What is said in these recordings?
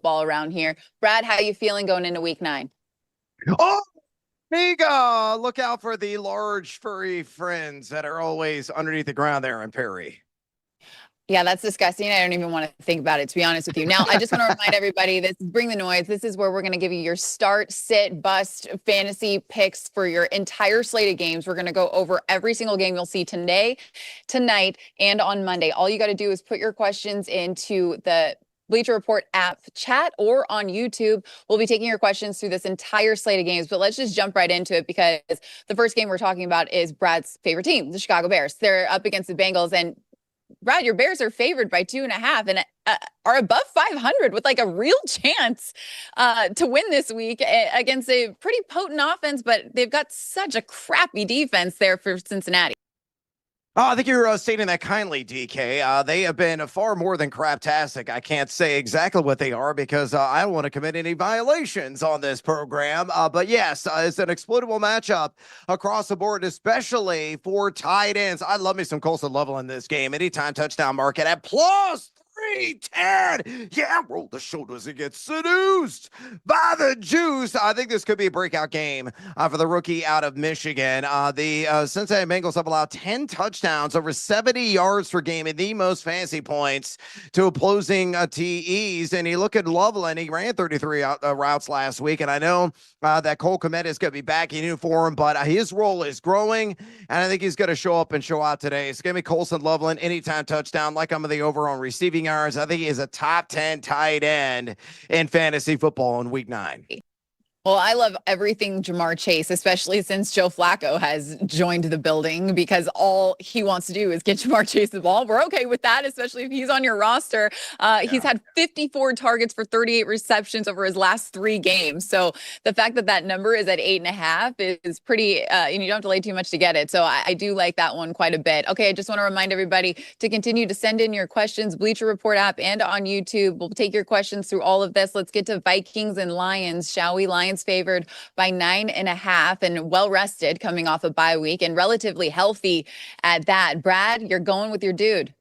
football around here. Brad, how you feeling going into week 9? Oh, Miga! Look out for the large furry friends that are always underneath the ground there in Perry. Yeah, that's disgusting. I don't even want to think about it, to be honest with you. Now, I just want to remind everybody, this is Bring the Noise. This is where we're going to give you your start, sit, bust fantasy picks for your entire slate of games. We're going to go over every single game you'll see today, tonight, and on Monday. All you got to do is put your questions into the Bleacher Report app chat or on YouTube. We'll be taking your questions through this entire slate of games, but let's just jump right into it because the first game we're talking about is Brad's favorite team, the Chicago Bears. They're up against the Bengals, and Brad, your Bears are favored by 2.5 and are above 500 with like a real chance to win this week against a pretty potent offense, but they've got such a crappy defense there for Cincinnati. Oh, I think you're stating that kindly, DK. They have been far more than craptastic. I can't say exactly what they are because I don't want to commit any violations on this program. But yes, it's an exploitable matchup across the board, especially for tight ends. I love me some Colson Lovell in this game. Anytime touchdown market at plus 310. Yeah, roll the shoulders and get seduced by the juice. I think this could be a breakout game for the rookie out of Michigan. The Cincinnati Bengals have allowed 10 touchdowns, over 70 yards per game, and the most fantasy points to opposing TEs. And you look at Loveland, he ran 33 routes last week. And I know that Cole Kmet is going to be back in uniform, but his role is growing. And I think he's going to show up and show out today. It's going to be Colson Loveland, anytime touchdown, like I'm the over on receiving yards. I think he is a top 10 tight end in fantasy football in week 9. Well, I love everything Jamar Chase, especially since Joe Flacco has joined the building, because all he wants to do is get Jamar Chase the ball. We're okay with that, especially if he's on your roster. He's had 54 targets for 38 receptions over his last 3 games. So the fact that that number is at 8.5 is pretty, and you don't have to lay too much to get it. So I do like that one quite a bit. Okay, I just want to remind everybody to continue to send in your questions, Bleacher Report app and on YouTube. We'll take your questions through all of this. Let's get to Vikings and Lions, shall we? Lions favored by 9.5 and well rested coming off a bye week and relatively healthy at that. Brad, you're going with your dude.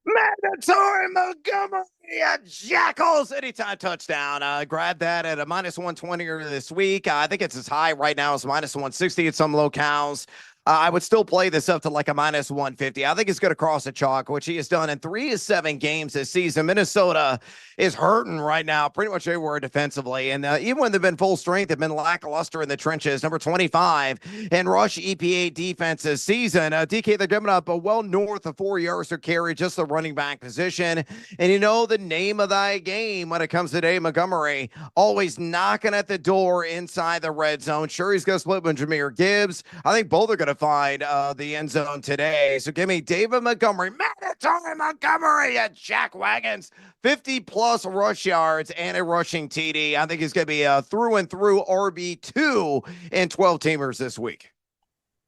Mandatory Montgomery at Jackals, anytime touchdown. Grab that at a minus 120 this week. I think it's as high right now as minus 160 at some locales. I would still play this up to like a minus 150. I think it's going to cross the chalk, which he has done in 3 of 7 games this season. Minnesota is hurting right now, pretty much everywhere defensively. And even when they've been full strength, they've been lackluster in the trenches. Number 25 in rush EPA defense this season. DK, they're giving up well north of 4 yards per carry, just the running back position. And you know the name of thy game when it comes to Dave Montgomery, always knocking at the door inside the red zone. Sure, he's going to split with Jahmyr Gibbs. I think both are going to find the end zone today. So give me David Montgomery, mandatory Montgomery at Jack Wagons, 50+ rush yards and a rushing TD. I think he's going to be a through and through RB2 in 12 teamers this week.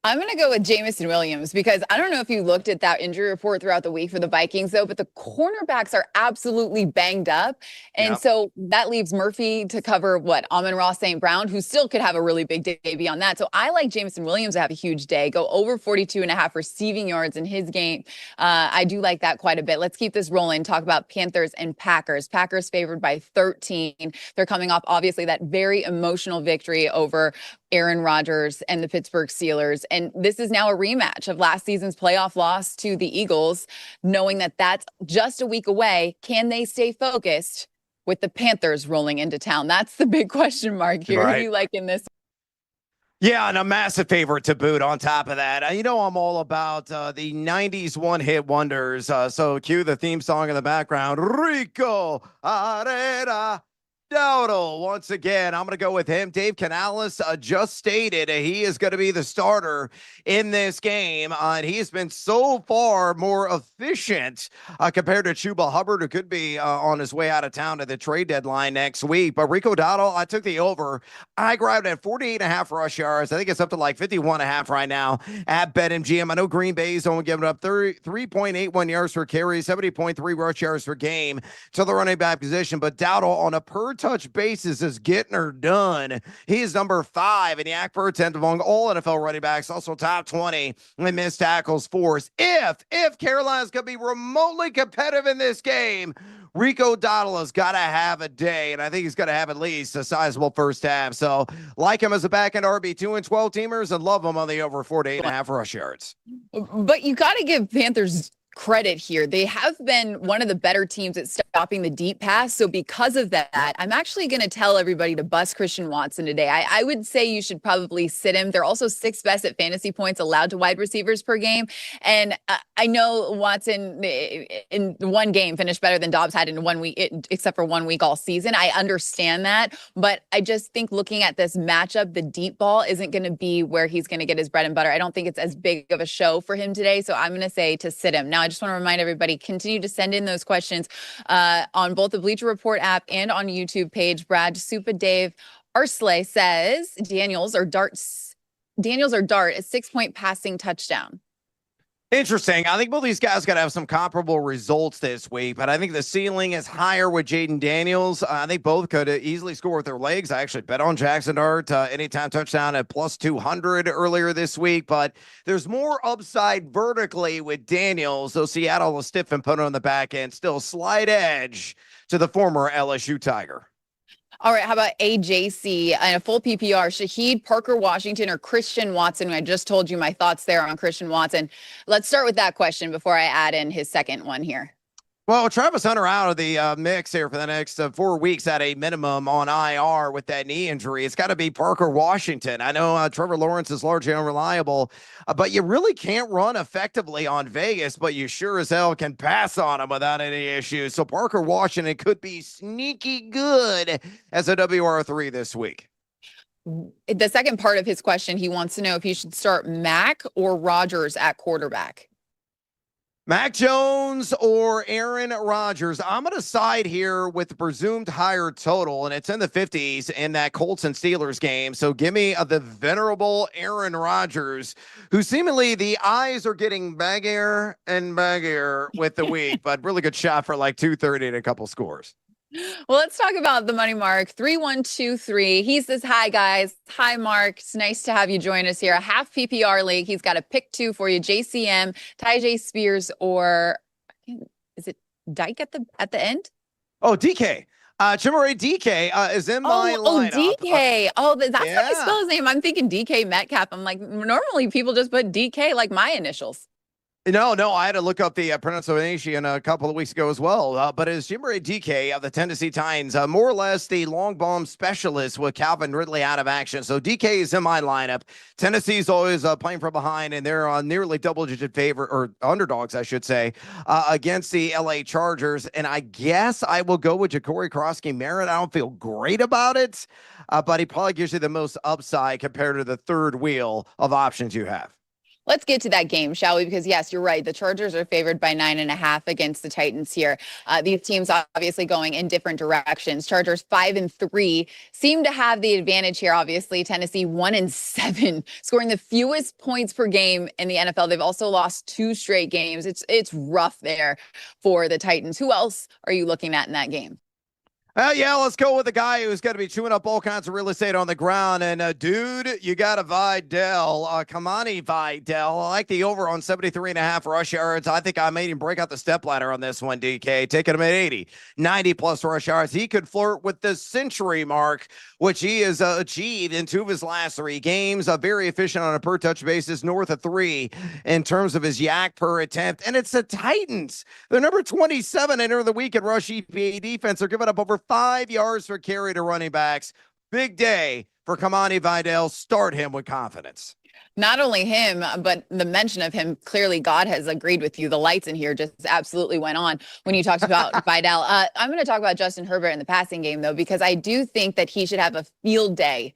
I'm going to go with Jameson Williams because I don't know if you looked at that injury report throughout the week for the Vikings, though, but the cornerbacks are absolutely banged up. And so that leaves Murphy to cover Amon-Ra St. Brown, who still could have a really big day beyond that. So I like Jameson Williams to have a huge day, go over 42.5 receiving yards in his game. I do like that quite a bit. Let's keep this rolling. Talk about Panthers and Packers. Packers favored by 13. They're coming off, obviously, that very emotional victory over Aaron Rodgers and the Pittsburgh Steelers. And this is now a rematch of last season's playoff loss to the Eagles, knowing that that's just a week away. Can they stay focused with the Panthers rolling into town? That's the big question mark here. Right. Who do you like in this? Yeah, and a massive favorite to boot on top of that. You know, I'm all about the 90s one-hit wonders. So cue the theme song in the background. Rico Arera. Dowdle, once again, I'm going to go with him. Dave Canales just stated he is going to be the starter in this game. And he has been so far more efficient compared to Chuba Hubbard, who could be on his way out of town to the trade deadline next week. But Rico Dowdle, I took the over. I grabbed at 48.5 rush yards. I think it's up to like 51.5 right now at BetMGM. I know Green Bay's only giving up 3.81 yards per carry, 70.3 rush yards per game to the running back position. But Dowdle on a per touch basis is getting her done. He is number 5 in yak per attempt among all NFL running backs, also top 20 in missed tackles force. If Carolina's going to be remotely competitive in this game, Rico Dowdle's got to have a day, and I think he's going to have at least a sizable first half. So like him as a back-end RB2 and 12 teamers, and love him on the over 48.5 rush yards. But you got to give Panthers credit here. They have been one of the better teams at stopping the deep pass. So because of that, I'm actually going to tell everybody to bust Christian Watson today. I would say you should probably sit him. They're also 6th best at fantasy points allowed to wide receivers per game. And I know Watson in one game finished better than Dobbs had in 1 week, except for 1 week all season. I understand that, but I just think looking at this matchup, the deep ball isn't going to be where he's going to get his bread and butter. I don't think it's as big of a show for him today. So I'm going to say to sit him. Now, I just want to remind everybody, continue to send in those questions on both the Bleacher Report app and on YouTube page. Brad Supa Dave Arsley says Daniels or Dart a 6-point passing touchdown. Interesting. I think both these guys got to have some comparable results this week, but I think the ceiling is higher with Jaden Daniels. I think both could easily score with their legs. I actually bet on Jackson Dart anytime touchdown at plus 200 earlier this week, but there's more upside vertically with Daniels. So Seattle will stiff and put on the back end, still slight edge to the former LSU Tiger. All right, how about AJC and a full PPR? Shaheed, Parker Washington, or Christian Watson? I just told you my thoughts there on Christian Watson. Let's start with that question before I add in his second one here. Well, Travis Hunter out of the mix here for the next 4 weeks at a minimum on IR with that knee injury. It's got to be Parker Washington. I know Trevor Lawrence is largely unreliable, but you really can't run effectively on Vegas, but you sure as hell can pass on him without any issues. So Parker Washington could be sneaky good as a WR3 this week. The second part of his question, he wants to know if he should start Mack or Rodgers at quarterback. Mac Jones or Aaron Rodgers. I'm going to side here with the presumed higher total, and it's in the 50s in that Colts and Steelers game. So give me the venerable Aaron Rodgers, who seemingly the eyes are getting baggier and baggier with the week, but really good shot for like 230 and a couple scores. Well, let's talk about the money mark 3123. He says, hi, guys. Hi, Mark. It's nice to have you join us here. A half PPR league. He's got a pick 2 for you. JCM, Tyjae Spears, or is it Dyke at the end? Oh, DK. Chimere DK is in my lineup. Oh, DK. That's how you spell his name. I'm thinking DK Metcalf. I'm like, normally people just put DK like my initials. No, I had to look up the pronunciation a couple of weeks ago as well. But it's Chimere DK of the Tennessee Titans, more or less the long bomb specialist with Calvin Ridley out of action. So DK is in my lineup. Tennessee's always playing from behind, and they're on nearly double-digit favor or underdogs, I should say, against the LA Chargers. And I guess I will go with Ja'Cory Krosky-Merritt. I don't feel great about it, but he probably gives you the most upside compared to the third wheel of options you have. Let's get to that game, shall we? Because yes, you're right. The Chargers are favored by 9.5 against the Titans here. These teams obviously going in different directions. Chargers 5-3 seem to have the advantage here. Obviously, Tennessee 1-7, scoring the fewest points per game in the NFL. They've also lost 2 straight games. It's rough there for the Titans. Who else are you looking at in that game? Yeah, let's go with the guy who's going to be chewing up all kinds of real estate on the ground. And, dude, you got a Vidal, Kamani Vidal. I like the over on 73.5 rush yards. I think I made him break out the stepladder on this one, DK. Taking him at 80, 90-plus rush yards. He could flirt with the century mark, which he has achieved in 2 of his last 3 games. Very efficient on a per-touch basis, north of 3 in terms of his yak per attempt. And it's the Titans. They're number 27 entering the week in rush EPA defense. They're giving up over 5 yards per carry to running backs. Big day for Kamani Vidal. Start him with confidence. Not only him, but the mention of him, clearly God has agreed with you. The lights in here just absolutely went on when you talked about Vidal. I'm going to talk about Justin Herbert in the passing game, though, because I do think that he should have a field day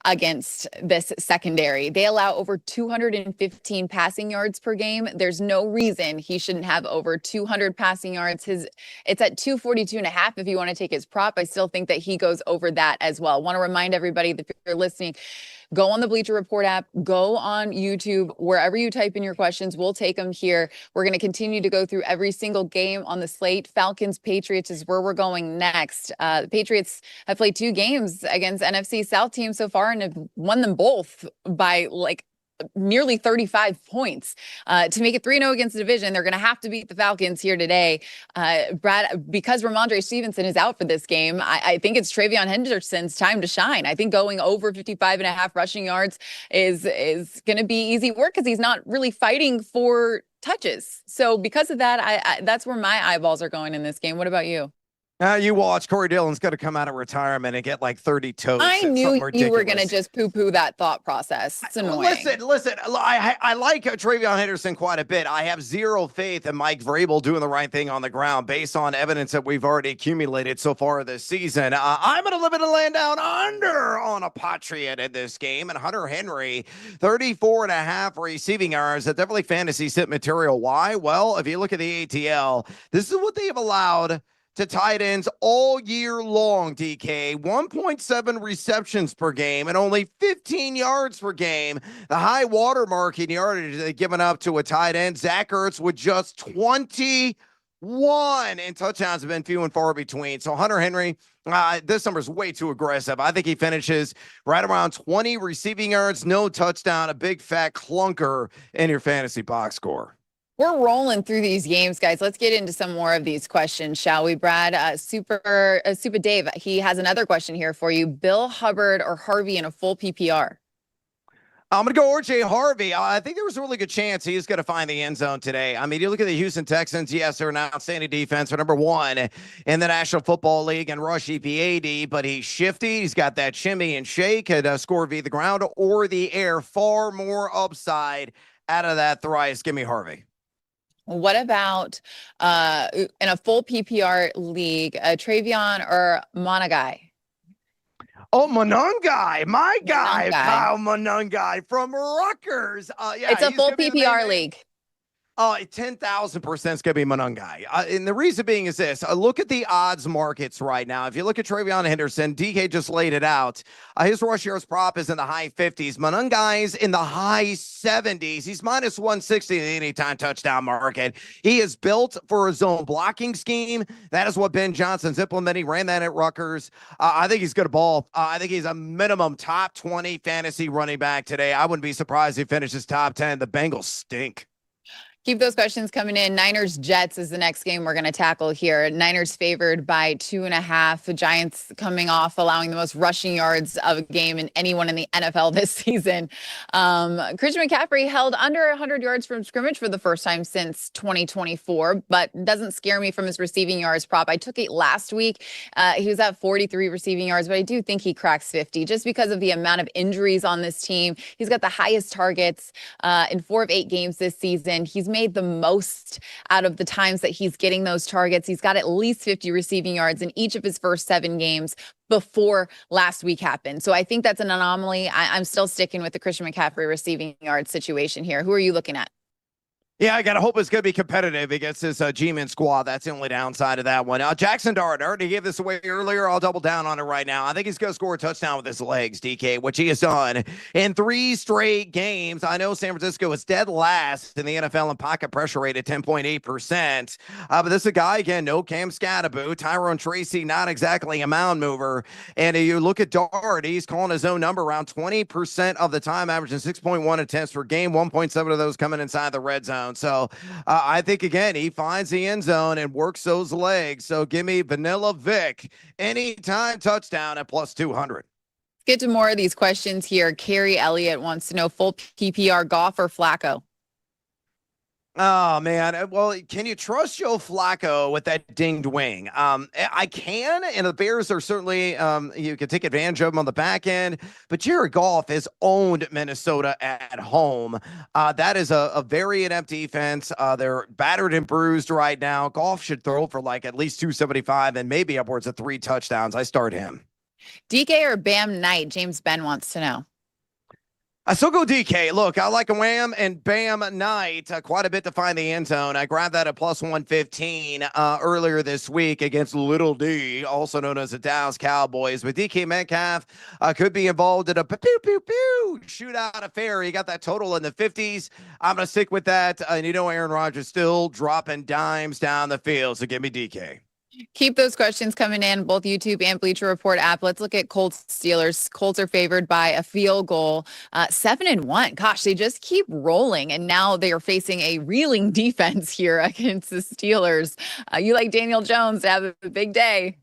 against this secondary. They allow over 215 passing yards per game. There's no reason he shouldn't have over 200 passing yards. It's at 242.5 if you want to take his prop. I still think that he goes over that as well. Want to remind everybody that if you're listening, go on the Bleacher Report app, go on YouTube. Wherever you type in your questions, we'll take them here. We're going to continue to go through every single game on the slate. Falcons Patriots is where we're going next. The Patriots have played 2 games against NFC South teams so far and have won them both by like nearly 35 points. To make it 3-0 against the division, they're going to have to beat the Falcons here today. Brad, because Ramondre Stevenson is out for this game, I think it's Travion Henderson's time to shine. I think going over 55.5 rushing yards is going to be easy work because he's not really fighting for touches. So because of that, that's where my eyeballs are going in this game. What about you? You watch. Corey Dillon's going to come out of retirement and get like 30 toasts. I knew you were going to just poo-poo that thought process. It's annoying. Listen. I like Travion Henderson quite a bit. I have zero faith in Mike Vrabel doing the right thing on the ground based on evidence that we've already accumulated so far this season. I'm going to live in a land down under on a Patriot in this game. And Hunter Henry, 34.5 receiving yards. That's definitely fantasy sit material. Why? Well, if you look at the ATL, this is what they've allowed to tight ends all year long, DK. 1.7 receptions per game and only 15 yards per game. The high watermark in yardage they've given up to a tight end. Zach Ertz with just 21, and touchdowns have been few and far between. So Hunter Henry, this number is way too aggressive. I think he finishes right around 20 receiving yards, no touchdown, a big fat clunker in your fantasy box score. We're rolling through these games, guys. Let's get into some more of these questions, shall we, Brad? Super Dave, he has another question here for you. Bill Hubbard or Harvey in a full PPR? I'm going to go RJ Harvey. I think there was a really good chance he's going to find the end zone today. I mean, you look at the Houston Texans. Yes, they're an outstanding defense. They're number 1 in the National Football League and rush EPAD, but he's shifty. He's got that shimmy and shake, could score via the ground or the air. Far more upside out of that thrice. Give me Harvey. What about in a full PPR league, Travion or Monagai? Oh, Monungai, my guy, Kyle Monungai from Rutgers. Yeah, it's a full PPR league. Oh, 10,000% is going to be Monungai. And the reason being is this. Look at the odds markets right now. If you look at Travion Henderson, DK just laid it out. His rush yards prop is in the high 50s. Monungai's in the high 70s. He's minus 160 in the anytime touchdown market. He is built for a zone blocking scheme. That is what Ben Johnson's implementing. Ran that at Rutgers. I think he's going to ball. I think he's a minimum top 20 fantasy running back today. I wouldn't be surprised if he finishes top 10. The Bengals stink. Keep those questions coming in. Niners Jets is the next game we're going to tackle here. Niners favored by 2.5. The Giants coming off allowing the most rushing yards of a game in anyone in the NFL this season. Christian McCaffrey held under 100 yards from scrimmage for the first time since 2024, but doesn't scare me from his receiving yards prop. I took it last week. He was at 43 receiving yards, but I do think he cracks 50 just because of the amount of injuries on this team. He's got the highest targets in 4 of 8 games this season. He's made the most out of the times that he's getting those targets. He's got at least 50 receiving yards in each of his first 7 games before last week happened. So I think that's an anomaly. I'm still sticking with the Christian McCaffrey receiving yard situation here. Who are you looking at? Yeah, I got to hope it's going to be competitive against this G-Men squad. That's the only downside of that one. Jackson Dart, I already gave this away earlier. I'll double down on it right now. I think he's going to score a touchdown with his legs, DK, which he has done in 3 straight games. I know San Francisco is dead last in the NFL in pocket pressure rate at 10.8%. But this is a guy, again, no Cam Scattaboo. Tyrone Tracy, not exactly a mound mover. And you look at Dart, he's calling his own number around 20% of the time, averaging 6.1 attempts per game, 1.7 of those coming inside the red zone. So I think, again, he finds the end zone and works those legs. So give me Vanilla Vic anytime touchdown at plus 200. Let's get to more of these questions here. Carrie Elliott wants to know full PPR Goff or Flacco? Oh, man. Well, can you trust Joe Flacco with that dinged wing? I can, and the Bears are certainly, you can take advantage of them on the back end, but Jared Goff has owned Minnesota at home. That is a very inept defense. They're battered and bruised right now. Goff should throw for like at least 275 and maybe upwards of 3 touchdowns. I start him. DK or Bam Knight? James Ben wants to know. I still go DK. Look, I like a Wham and Bam night quite a bit to find the end zone. I grabbed that at plus 115 earlier this week against Little D, also known as the Dallas Cowboys. But DK Metcalf could be involved in a pew pew pew shootout affair. He got that total in the 50s. I'm going to stick with that. And Aaron Rodgers still dropping dimes down the field. So give me DK. Keep those questions coming in, both YouTube and Bleacher Report app. Let's look at Colts Steelers. Colts are favored by a field goal, 7-1. Gosh, they just keep rolling, and now they are facing a reeling defense here against the Steelers. You like Daniel Jones to have a big day.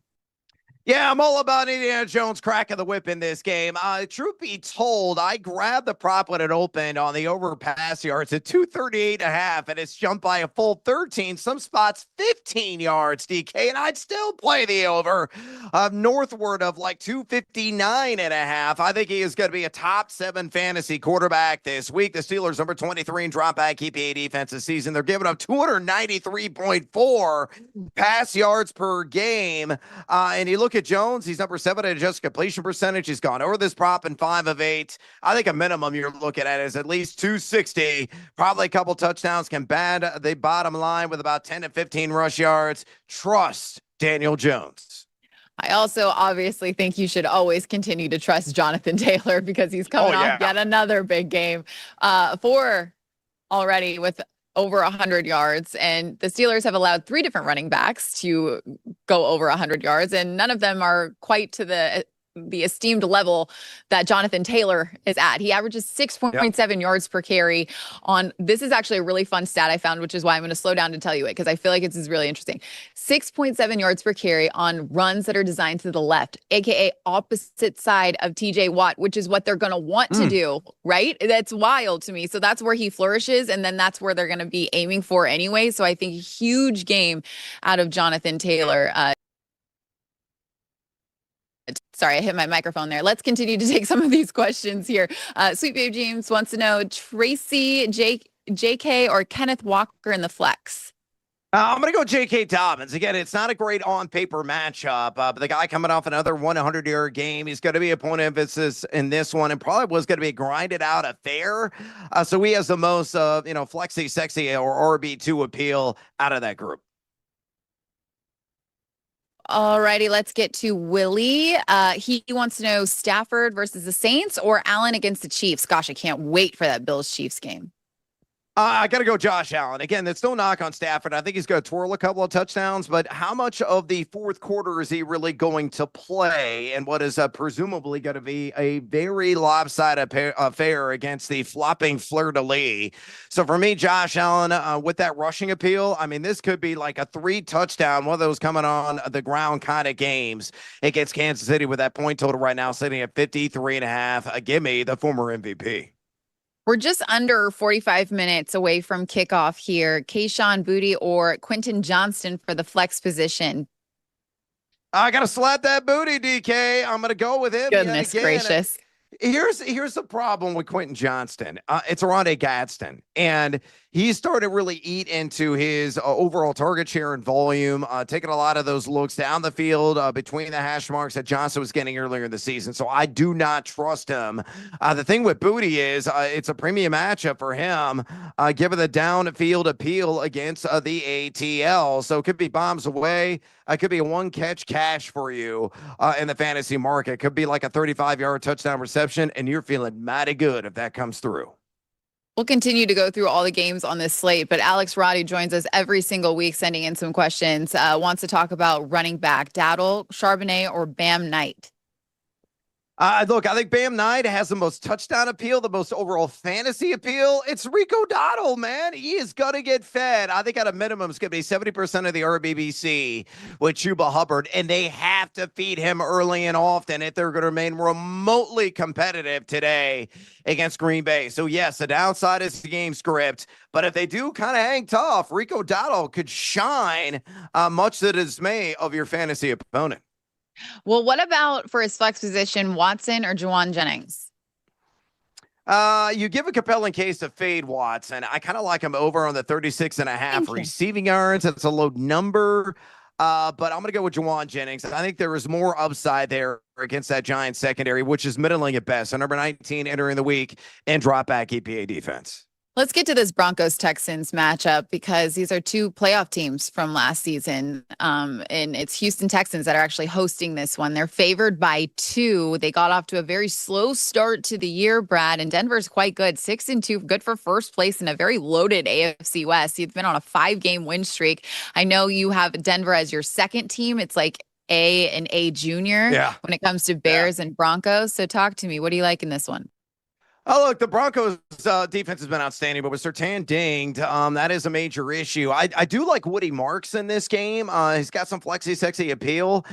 Yeah, I'm all about Indiana Jones cracking the whip in this game. Truth be told, I grabbed the prop when it opened on the over pass yards at 238.5, and it's jumped by a full 13, some spots 15 yards, DK, and I'd still play the over northward of like 259.5. I think he is going to be a top 7 fantasy quarterback this week. The Steelers, number 23 in drop back EPA defense this season. They're giving up 293.4 pass yards per game, and you look at Jones, he's number 7 in adjusted completion percentage. He's gone over this prop in 5 of 8. I think a minimum you're looking at is at least 260. Probably a couple touchdowns can bad the bottom line with about 10 to 15 rush yards. Trust Daniel Jones. I also obviously think you should always continue to trust Jonathan Taylor because he's coming off yet another big game. 4 already with over 100 yards, and the Steelers have allowed 3 different running backs to go over 100 yards, and none of them are quite to the esteemed level that Jonathan Taylor is at. He averages 6.7 yards per carry on, this is actually a really fun stat I found, which is why I'm going to slow down to tell you it, because I feel like it's really interesting. 6.7 yards per carry on runs that are designed to the left, aka opposite side of TJ Watt, which is what they're going to want to do, right? That's wild to me. So that's where he flourishes, and then that's where they're going to be aiming for anyway. So I think huge game out of Jonathan Taylor. Sorry, I hit my microphone there. Let's continue to take some of these questions here. Sweet Babe James wants to know Tracy, JK, or Kenneth Walker in the flex. I'm going to go J.K. Dobbins. Again, it's not a great on-paper matchup, but the guy coming off another 100-yard game, he's going to be a point of emphasis in this one and probably was going to be a grinded-out affair. So he has the most, flexy, sexy, or RB2 appeal out of that group. All righty, let's get to Willie. He wants to know Stafford versus the Saints or Allen against the Chiefs. Gosh, I can't wait for that Bills-Chiefs game. I got to go Josh Allen. Again, there's no knock on Stafford. I think he's going to twirl a couple of touchdowns, but how much of the fourth quarter is he really going to play? And what is presumably going to be a very lopsided affair against the flopping fleur-de-lis. So for me, Josh Allen, with that rushing appeal, I mean, this could be like a 3-touchdown, one of those coming on the ground kind of games against Kansas City with that point total right now sitting at 53.5. Give me the former MVP. We're just under 45 minutes away from kickoff here. Kayshon Boutte or Quentin Johnston for the flex position. I got to slap that booty, DK. I'm going to go with him. Goodness gracious. Here's the problem with Quentin Johnston. It's Rondé Gadsden, and he started to really eat into his overall target share and volume, taking a lot of those looks down the field between the hash marks that Johnson was getting earlier in the season. So I do not trust him. The thing with Boutte is it's a premium matchup for him, given the downfield appeal against the ATL. So it could be bombs away. It could be a one-catch cash for you in the fantasy market. It could be like a 35-yard touchdown reception, and you're feeling mighty good if that comes through. We'll continue to go through all the games on this slate, but Alex Roddy joins us every single week sending in some questions, wants to talk about running back, Dowdle, Charbonnet, or Bam Knight. Look, I think Bam Knight has the most touchdown appeal, the most overall fantasy appeal. It's Rico Dowdle, man. He is going to get fed. I think at a minimum, it's going to be 70% of the RBBC with Chuba Hubbard, and they have to feed him early and often if they're going to remain remotely competitive today against Green Bay. So, yes, the downside is the game script, but if they do kind of hang tough, Rico Dowdle could shine much to the dismay of your fantasy opponent. Well, what about for his flex position, Watson or Juwan Jennings? You give a compelling case to fade Watson. I kind of like him over on the 36.5 receiving yards. That's a low number. But I'm going to go with Juwan Jennings. I think there is more upside there against that Giants secondary, which is middling at best. So number 19 entering the week and drop back EPA defense. Let's get to this Broncos Texans matchup because these are two playoff teams from last season. And it's Houston Texans that are actually hosting this one. They're favored by 2. They got off to a very slow start to the year, Brad, and Denver's quite good. 6-2, good for first place in a very loaded AFC West. You've been on a 5-game win streak. I know you have Denver as your second team. It's like A and A junior when it comes to Bears and Broncos. So talk to me. What do you like in this one? Oh, look, the Broncos defense has been outstanding, but with Surtain dinged, that is a major issue. I do like Woody Marks in this game. He's got some flexy, sexy appeal.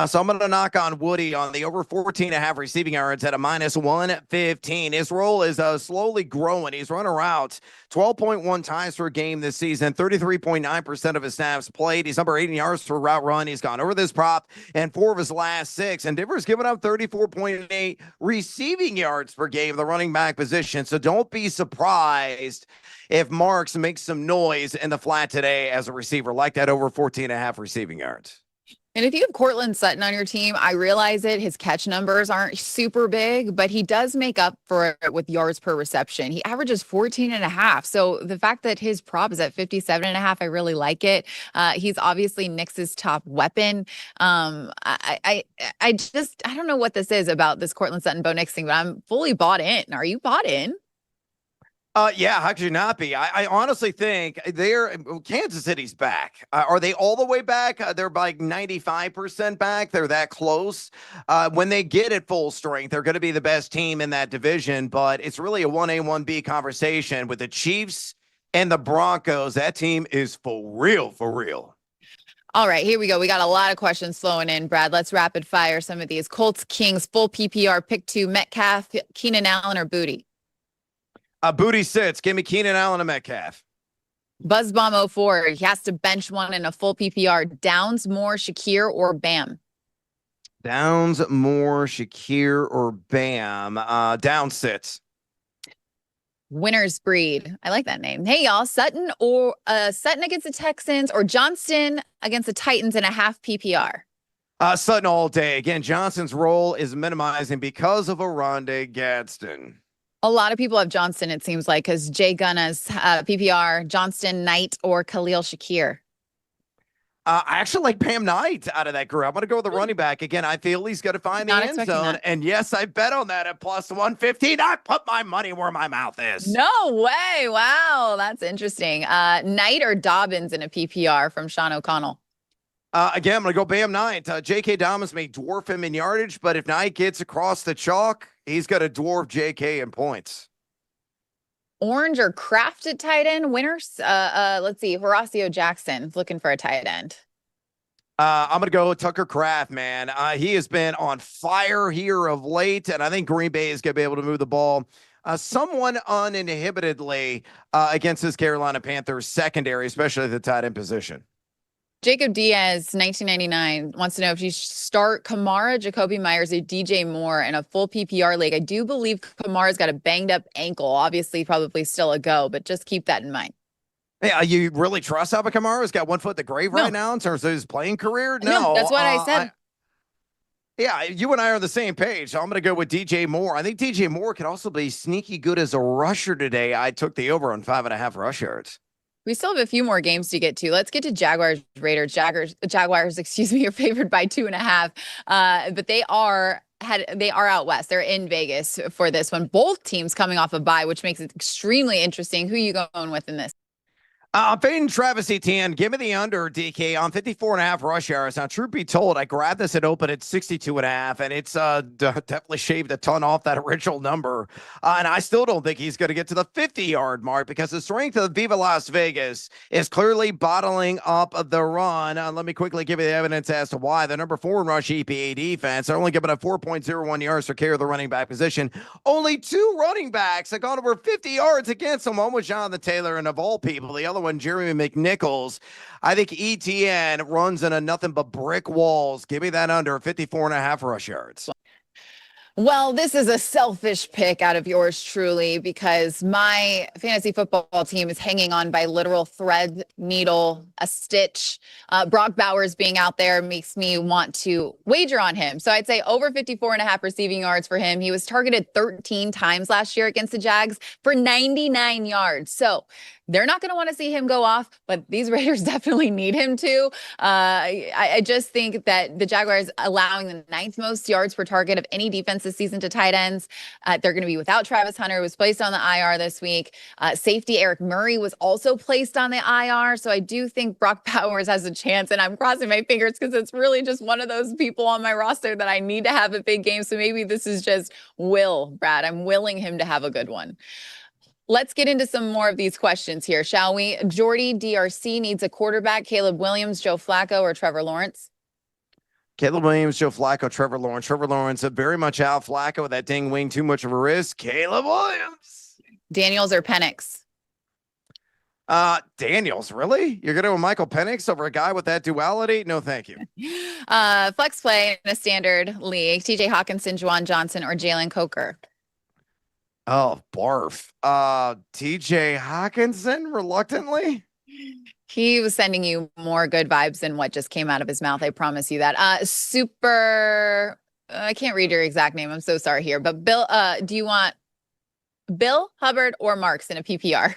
So I'm going to knock on Woody on the over 14.5 receiving yards at a -115. His role is slowly growing. He's run around 12.1 times per game this season, 33.9% of his snaps played. He's number 8 in yards per route run. He's gone over this prop and 4 of his last 6. And Denver's given up 34.8 receiving yards per game, the running back position. So don't be surprised if Marks makes some noise in the flat today as a receiver, like that over 14.5 receiving yards. And if you have Cortland Sutton on your team, I realize it. His catch numbers aren't super big, but he does make up for it with yards per reception. He averages 14.5. So the fact that his prop is at 57.5, I really like it. He's obviously Knicks's top weapon. I don't know what this is about this Cortland Sutton Bo Nix thing, but I'm fully bought in. Are you bought in? Yeah, how could you not be? I honestly think Kansas City's back. Are they all the way back? They're like 95% back. They're that close. When they get at full strength, they're going to be the best team in that division, but it's really a 1A, 1B conversation with the Chiefs and the Broncos. That team is for real, for real. All right, here we go. We got a lot of questions flowing in, Brad. Let's rapid fire some of these. Colts, Kings, full PPR, pick 2, Metcalf, Keenan Allen, or Booty? Booty sits. Give me Keenan Allen and Metcalf. Buzzbomb 04. He has to bench one in a full PPR. Downs, Moore, Shakir, or Bam? Downs, Moore, Shakir, or Bam. Down sits. Winner's Breed. I like that name. Hey, y'all. Sutton against the Texans or Johnston against the Titans in a half PPR? Sutton all day. Again, Johnson's role is minimizing because of Oronde Gadsden. A lot of people have Johnston, it seems like, because Jay Gunna's PPR, Johnston, Knight, or Khalil Shakir. I actually like Pam Knight out of that group. I'm going to go with the running back. Again, I feel he's going to find the end zone. That. And yes, I bet on that at plus 115. I put my money where my mouth is. No way. Wow. That's interesting. Knight or Dobbins in a PPR from Sean O'Connell? Again, I'm going to go Bam Knight. J.K. Dobbins may dwarf him in yardage, but if Knight gets across the chalk, he's going to dwarf J.K. in points. Orange or Kraft at tight end winners? Let's see. Horacio Jackson looking for a tight end. I'm going to go with Tucker Kraft, man. He has been on fire here of late, and I think Green Bay is going to be able to move the ball somewhat uninhibitedly against this Carolina Panthers secondary, especially the tight end position. Jacob Diaz, 1999, wants to know if you start Kamara, Jacoby Myers, or DJ Moore in a full PPR league. I do believe Kamara's got a banged up ankle. Obviously, probably still a go, but just keep that in mind. Yeah, you really trust Alvin Kamara? He's got one foot in the grave right now in terms of his playing career? No, that's what I said. Yeah, you and I are on the same page. So I'm going to go with DJ Moore. I think DJ Moore could also be sneaky good as a rusher today. I took the over on 5.5 rush yards. We still have a few more games to get to. Let's get to Jaguars, Raiders. Jaguars, excuse me, are favored by 2.5. But they are out west. They're in Vegas for this one. Both teams coming off a bye, which makes it extremely interesting. Who are you going with in this? I'm fading Travis Etienne. Give me the under, DK, on 54.5 rush yards. Now, truth be told, I grabbed this at open at 62.5, and it's definitely shaved a ton off that original number. And I still don't think he's going to get to the 50-yard mark because the strength of Viva Las Vegas is clearly bottling up the run. Let me quickly give you the evidence as to why. The number 4 in rush EPA defense, they're only giving up 4.01 yards per carry of the running back position. Only 2 running backs have gone over 50 yards against them. One was Jonathan Taylor, and of all people, the other one, Jeremy McNichols. I think ETN runs into nothing but brick walls. Give me that under 54.5 rush yards. Well, this is a selfish pick out of yours truly because my fantasy football team is hanging on by literal thread, needle, a stitch. Brock Bowers being out there makes me want to wager on him. So I'd say over 54.5 receiving yards for him. He was targeted 13 times last year against the Jags for 99 yards. So they're not going to want to see him go off, but these Raiders definitely need him to. I just think that the Jaguars allowing the ninth most yards per target of any defense this season to tight ends. They're going to be without Travis Hunter, who was placed on the IR this week. Safety Eric Murray was also placed on the IR. So I do think Brock Bowers has a chance, and I'm crossing my fingers because it's really just one of those people on my roster that I need to have a big game. So maybe this is just Brad. I'm willing him to have a good one. Let's get into some more of these questions here, shall we? Jordy DRC needs a quarterback. Caleb Williams, Joe Flacco, or Trevor Lawrence? Caleb Williams, Joe Flacco, Trevor Lawrence. Trevor Lawrence very much out. Flacco with that ding wing, too much of a risk. Caleb Williams. Daniels or Penix? Daniels, really? You're going to go Michael Penix over a guy with that duality? No, thank you. Flex play in a standard league. TJ Hawkinson, Juwan Johnson, or Jalen Coker? Oh, barf. TJ Hawkinson, reluctantly. He was sending you more good vibes than what just came out of his mouth. I promise you that. I can't read your exact name. I'm so sorry here. But Bill, do you want Bill, Hubbard, or Marks in a PPR?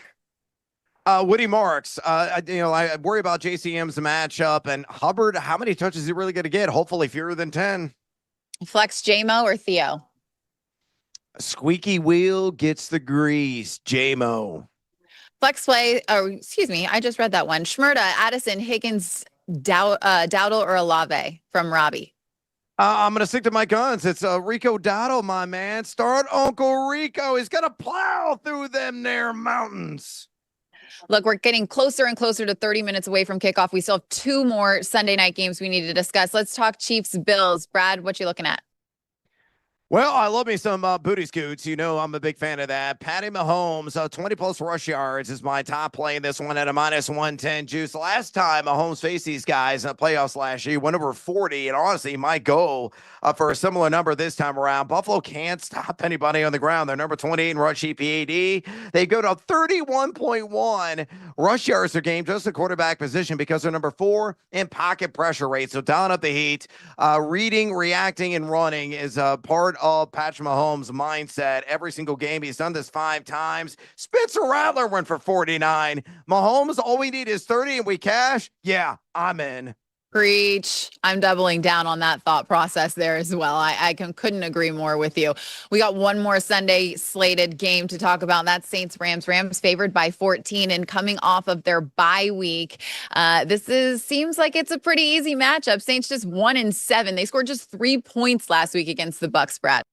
Woody Marks. I worry about JCM's matchup, and Hubbard, how many touches is he really going to get? Hopefully fewer than 10. Flex JMO or Theo? Squeaky wheel gets the grease. JMO. Flex play. Oh, excuse me. I just read that one. Schmerda, Addison, Higgins, Dowdle, or Olave from Robbie. I'm going to stick to my guns. It's Rico Dotto, my man. Start Uncle Rico. He's going to plow through them there mountains. Look, we're getting closer and closer to 30 minutes away from kickoff. We still have two more Sunday night games we need to discuss. Let's talk Chiefs Bills. Brad, what you looking at? Well, I love me some booty scoots. You know I'm a big fan of that. Patty Mahomes, 20-plus rush yards is my top play in this one at a -110 juice. Last time Mahomes faced these guys in the playoffs last year, he went over 40, and honestly, he might go for a similar number this time around. Buffalo can't stop anybody on the ground. They're number 28 in rush EPAD. They go to 31.1 rush yards per game, just the quarterback position, because they're number 4 in pocket pressure rate. So down up the heat, reading, reacting, and running is a part of Patrick Mahomes' mindset. Every single game, he's done this 5 times. Spencer Rattler went for 49. Mahomes, all we need is 30 and we cash. Yeah, I'm in. Preach. I'm doubling down on that thought process there as well. I couldn't agree more with you. We got one more Sunday slated game to talk about. That's Saints-Rams. Rams favored by 14 and coming off of their bye week. Seems like it's a pretty easy matchup. Saints just 1-7. They scored just 3 points last week against the Bucks, Brad.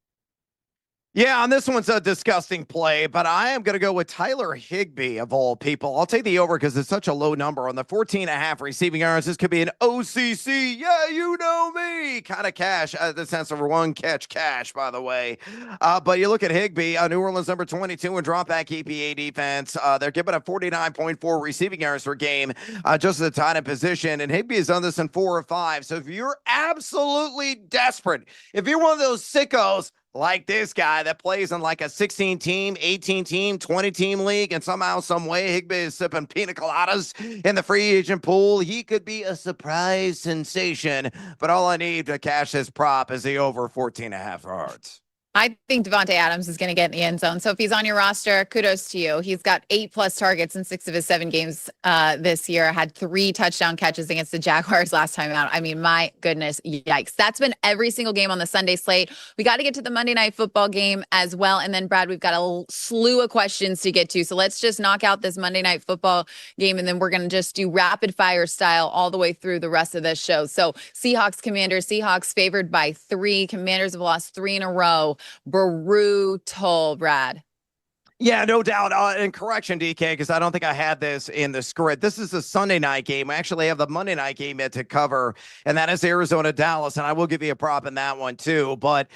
Yeah, and this one's a disgusting play, but I am going to go with Tyler Higbee, of all people. I'll take the over because it's such a low number on the 14.5 receiving yards. This could be an OCC, yeah, you know me, kind of cash. The sense of one catch cash, by the way. But you look at Higbee, New Orleans number 22 in drop back EPA defense. They're giving up 49.4 receiving yards per game, just at the tight end position. And Higbee has done this in 4 or 5. So if you're absolutely desperate, if you're one of those sickos like this guy that plays in like a 16-team, 18-team, 20-team league, and somehow, some way, Higbee is sipping pina coladas in the free agent pool, he could be a surprise sensation. But all I need to cash this prop is the over 14.5 yards. I think Devontae Adams is going to get in the end zone. So if he's on your roster, kudos to you. He's got 8+ targets in 6 of his 7 games this year. Had 3 touchdown catches against the Jaguars last time out. I mean, my goodness, yikes. That's been every single game on the Sunday slate. We got to get to the Monday Night Football game as well. And then, Brad, we've got a slew of questions to get to. So let's just knock out this Monday Night Football game, and then we're going to just do rapid fire style all the way through the rest of this show. So Seahawks, Commanders, Seahawks favored by 3. Commanders have lost 3 in a row. Brutal, Brad. Yeah, no doubt. And correction, DK, because I don't think I had this in the script. This is a Sunday night game. I actually have the Monday night game yet to cover, and that is Arizona Dallas. And I will give you a prop in that one too. But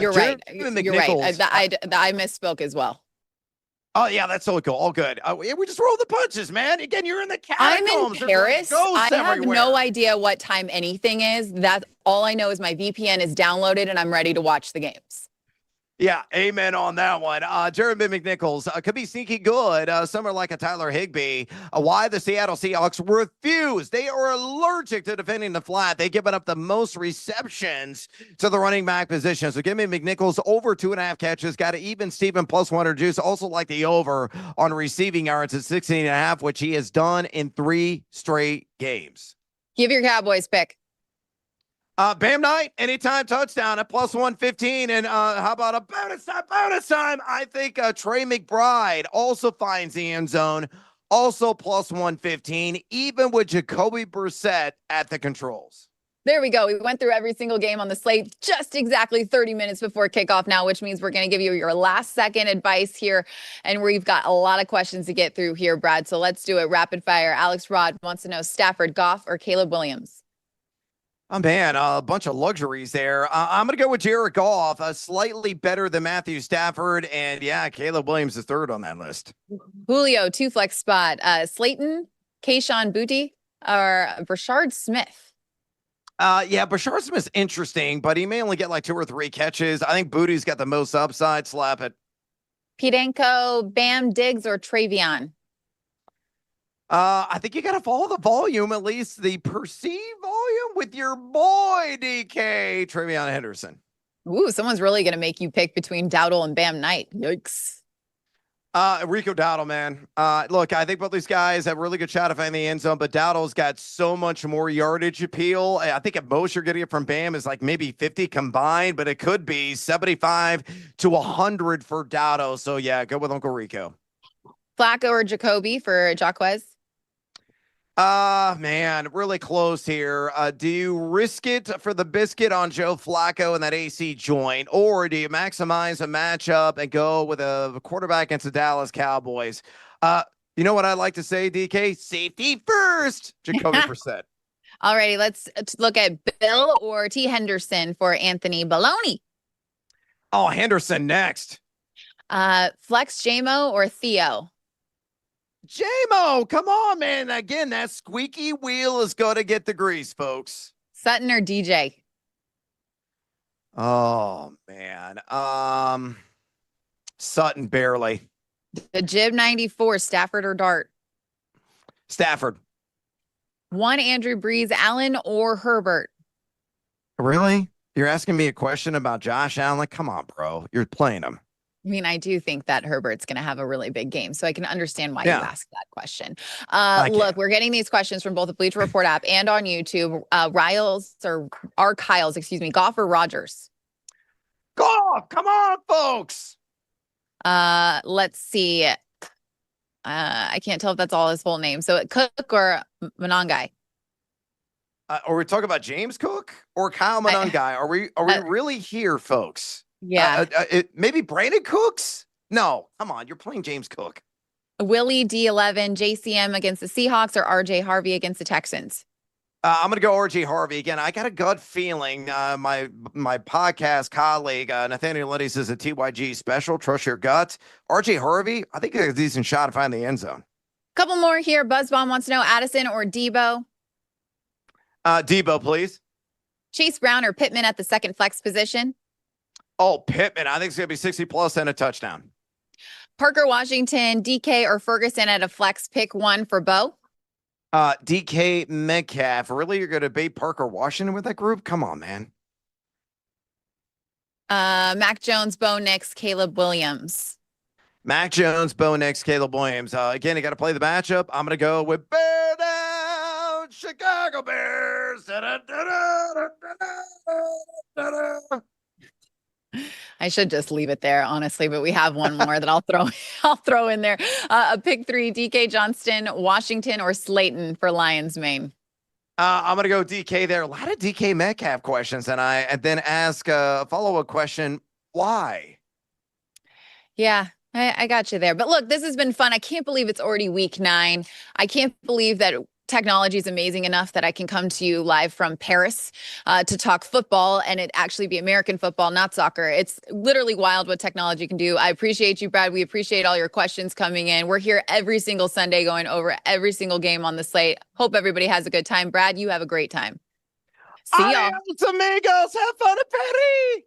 you're right. You're right. I misspoke as well. Oh, yeah, that's so cool. All good. We just roll the punches, man. Again, you're in the catacombs. I'm in Paris. I have no idea what time anything is. That's all I know is my VPN is downloaded and I'm ready to watch the games. Yeah, amen on that one. Jeremy McNichols could be sneaky good. Somewhere like a Tyler Higbee. Why the Seattle Seahawks refuse. They are allergic to defending the flat. They've given up the most receptions to the running back position. So give me McNichols over 2.5 catches. Got to even Steven plus 100 juice. Also like the over on receiving yards at 16.5, which he has done in 3 straight games. Give your Cowboys pick. Bam Knight, anytime touchdown at plus 115. And how about a bonus time? Bonus time. I think Trey McBride also finds the end zone, also plus 115, even with Jacoby Brissett at the controls. There we go. We went through every single game on the slate just exactly 30 minutes before kickoff now, which means we're going to give you your last second advice here. And we've got a lot of questions to get through here, Brad. So let's do it rapid fire. Alex Rod wants to know Stafford, Goff, or Caleb Williams? Oh, man, a bunch of luxuries there. I'm going to go with Jared Goff, slightly better than Matthew Stafford. And yeah, Caleb Williams is third on that list. Julio, 2 flex spot. Slayton, Kayshawn Booty, or Brashard Smith? Yeah, Brashard Smith's interesting, but he may only get like 2 or 3 catches. I think Booty's got the most upside. Slap it. Pidenko, Bam, Diggs, or Travion? I think you got to follow the volume, at least the perceived volume, with your boy, DK, Travion Henderson. Ooh, someone's really going to make you pick between Dowdle and Bam Knight. Yikes. Rico Dowdle, man. Look, I think both these guys have really good shot of finding the end zone, but Dowdle's got so much more yardage appeal. I think at most you're getting it from Bam is like maybe 50 combined, but it could be 75 to 100 for Dowdle. So yeah, go with Uncle Rico. Flacco or Jacoby for Jacquez? Man, really close here. Do you risk it for the biscuit on Joe Flacco and that AC joint, or do you maximize a matchup and go with a quarterback against the Dallas Cowboys? You know what I'd like to say, DK? Safety first, Jacoby Brissett. Alrighty, let's look at Bill or T. Henderson for Anthony Baloney. Oh, Henderson next. Flex JMO or Theo? JMO, come on, man. Again, that squeaky wheel is going to get the grease, folks. Sutton or DJ? Oh, man. Sutton, barely. The Jib 94, Stafford or Dart? Stafford. 1 Andrew Breeze, Allen or Herbert? Really? You're asking me a question about Josh Allen? Come on, bro. You're playing him. I mean, I do think that Herbert's going to have a really big game, so I can understand why you asked that question. Look, we're getting these questions from both the Bleacher Report app and on YouTube. Kyles, excuse me, Goff or Rogers? Goff, come on, folks. Let's see. I can't tell if that's all his full name. So Cook or Monangai? Are we talking about James Cook or Kyle Monangai? Are we really here, folks? Yeah. Maybe Brandon Cooks? No, come on. You're playing James Cook. Willie D11, JCM against the Seahawks or RJ Harvey against the Texans? I'm going to go RJ Harvey again. I got a gut feeling. My podcast colleague, Nathaniel Liddy, says a TYG special. Trust your gut. RJ Harvey, I think a decent shot to find the end zone. Couple more here. Buzzbomb wants to know Addison or Debo? Debo, please. Chase Brown or Pittman at the second flex position? Oh, Pittman. I think it's going to be 60 plus and a touchdown. Parker Washington, DK or Ferguson at a flex, pick 1 for Bo? DK Metcalf. Really? You're going to bait Parker Washington with that group? Come on, man. Mac Jones, Bo Nix, Caleb Williams. Mac Jones, Bo Nix, Caleb Williams. Again, you got to play the matchup. I'm going to go with Bear Down, Chicago Bears. I should just leave it there, honestly, but we have one more that I'll throw in there. A pick 3, DK Johnston, Washington or Slayton for Lions Maine. I'm gonna go DK there. A lot of DK Metcalf questions, and then ask a follow-up question: why? Yeah, I got you there. But look, this has been fun. I can't believe it's already week 9. I can't believe that technology is amazing enough that I can come to you live from Paris to talk football, and it actually be American football, not soccer. It's literally wild what technology can do. I appreciate you, Brad. We appreciate all your questions coming in. We're here every single Sunday going over every single game on the slate. Hope everybody has a good time. Brad, you have a great time. See y'all. Adios, amigos. Have fun at Petty.